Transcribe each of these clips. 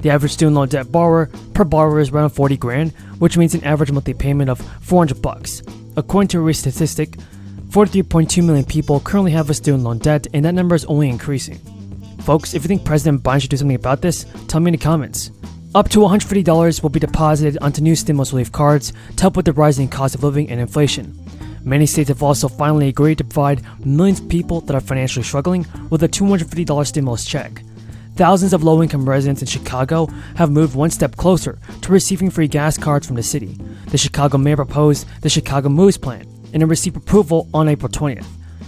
The average student loan debt borrower per borrower is around 40 grand, which means an average monthly payment of $400. According to a recent statistic, 43.2 million people currently have a student loan debt, and that number is only increasing. Folks, if you think President Biden should do something about this, tell me in the comments. Up to $150 will be deposited onto new stimulus relief cards to help with the rising cost of living and inflation. Many states have also finally agreed to provide millions of people that are financially struggling with a $250 stimulus check. Thousands of low-income residents in Chicago have moved one step closer to receiving free gas cards from the city. The Chicago mayor proposed the Chicago Moves plan, and it received approval on April 20th.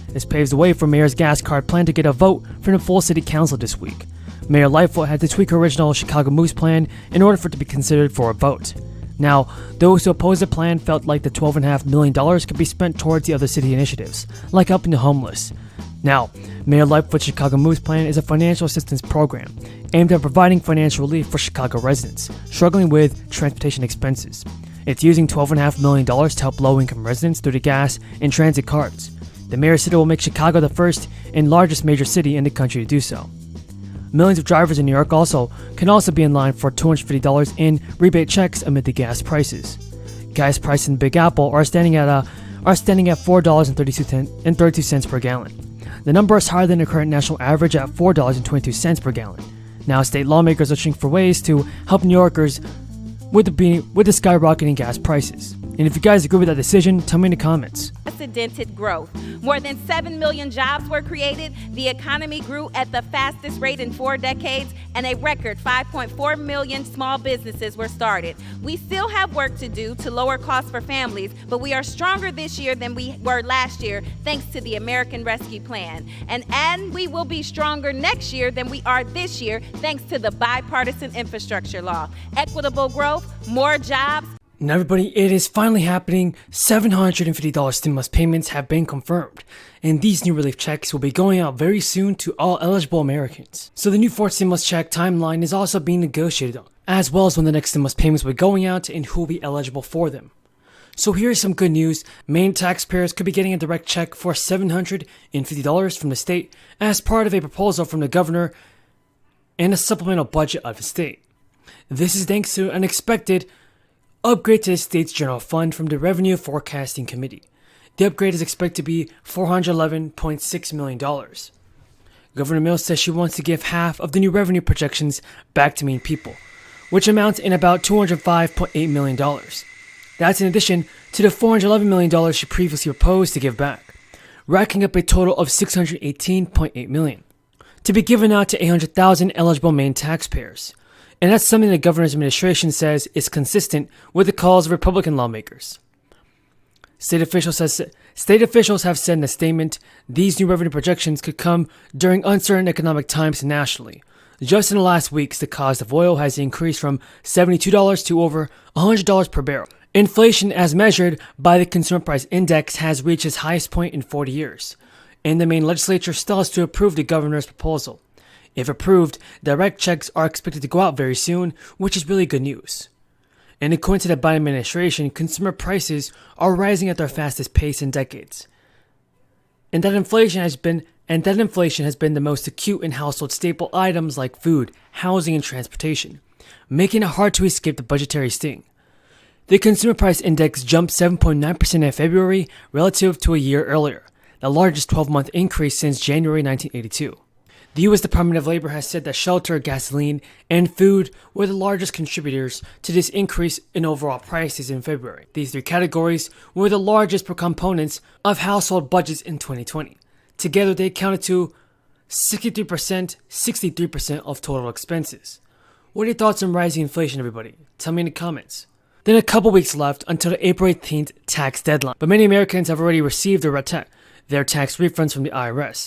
This paves the way for Mayor's gas card plan to get a vote from the full city council this week. Mayor Lightfoot had to tweak her original Chicago Moves plan in order for it to be considered for a vote. Now, those who oppose the plan felt like the $12.5 million could be spent towards the other city initiatives, like helping the homeless. Now, Mayor Lightfoot's Chicago Moves plan is a financial assistance program aimed at providing financial relief for Chicago residents struggling with transportation expenses. It's using $12.5 million to help low-income residents through the gas and transit cards. The mayor said it will make Chicago the first and largest major city in the country to do so. Millions of drivers in New York can also be in line for $250 in rebate checks amid the gas prices. Gas prices in Big Apple are standing at $4.32 per gallon. The number is higher than the current national average at $4.22 per gallon. Now, state lawmakers are looking for ways to help New Yorkers with the skyrocketing gas prices. And if you guys agree with that decision, tell me in the comments. Unprecedented growth. More than 7 million jobs were created. The economy grew at the fastest rate in 4 decades, and a record 5.4 million small businesses were started. We still have work to do to lower costs for families, but we are stronger this year than we were last year thanks to the American Rescue Plan. And we will be stronger next year than we are this year thanks to the bipartisan infrastructure law. Equitable growth, more jobs. Now everybody, it is finally happening. $750 stimulus payments have been confirmed, and these new relief checks will be going out very soon to all eligible Americans. So the new fourth stimulus check timeline is also being negotiated on, as well as when the next stimulus payments will be going out and who will be eligible for them. So here's some good news. Maine taxpayers could be getting a direct check for $750 from the state as part of a proposal from the governor and a supplemental budget of the state. This is thanks to an expected upgrade to the state's general fund from the Revenue Forecasting Committee. The upgrade is expected to be $411.6 million. Governor Mills says she wants to give half of the new revenue projections back to Maine people, which amounts in about $205.8 million. That's in addition to the $411 million she previously proposed to give back, racking up a total of $618.8 million, to be given out to 800,000 eligible Maine taxpayers. And that's something the governor's administration says is consistent with the calls of Republican lawmakers. State officials have said in a statement these new revenue projections could come during uncertain economic times nationally. Just in the last weeks, the cost of oil has increased from $72 to over $100 per barrel. Inflation, as measured by the Consumer Price Index, has reached its highest point in 40 years. And the Maine legislature still has to approve the governor's proposal. If approved, direct checks are expected to go out very soon, which is really good news. And according to the Biden administration, consumer prices are rising at their fastest pace in decades. And that inflation has been the most acute in household staple items like food, housing, and transportation, making it hard to escape the budgetary sting. The Consumer Price Index jumped 7.9% in February relative to a year earlier, the largest 12-month increase since January 1982. The U.S. Department of Labor has said that shelter, gasoline, and food were the largest contributors to this increase in overall prices in February. These three categories were the largest per components of household budgets in 2020. Together, they accounted to 63% of total expenses. What are your thoughts on rising inflation, everybody? Tell me in the comments. Then a couple weeks left until the April 18th tax deadline, but many Americans have already received their tax refunds from the IRS.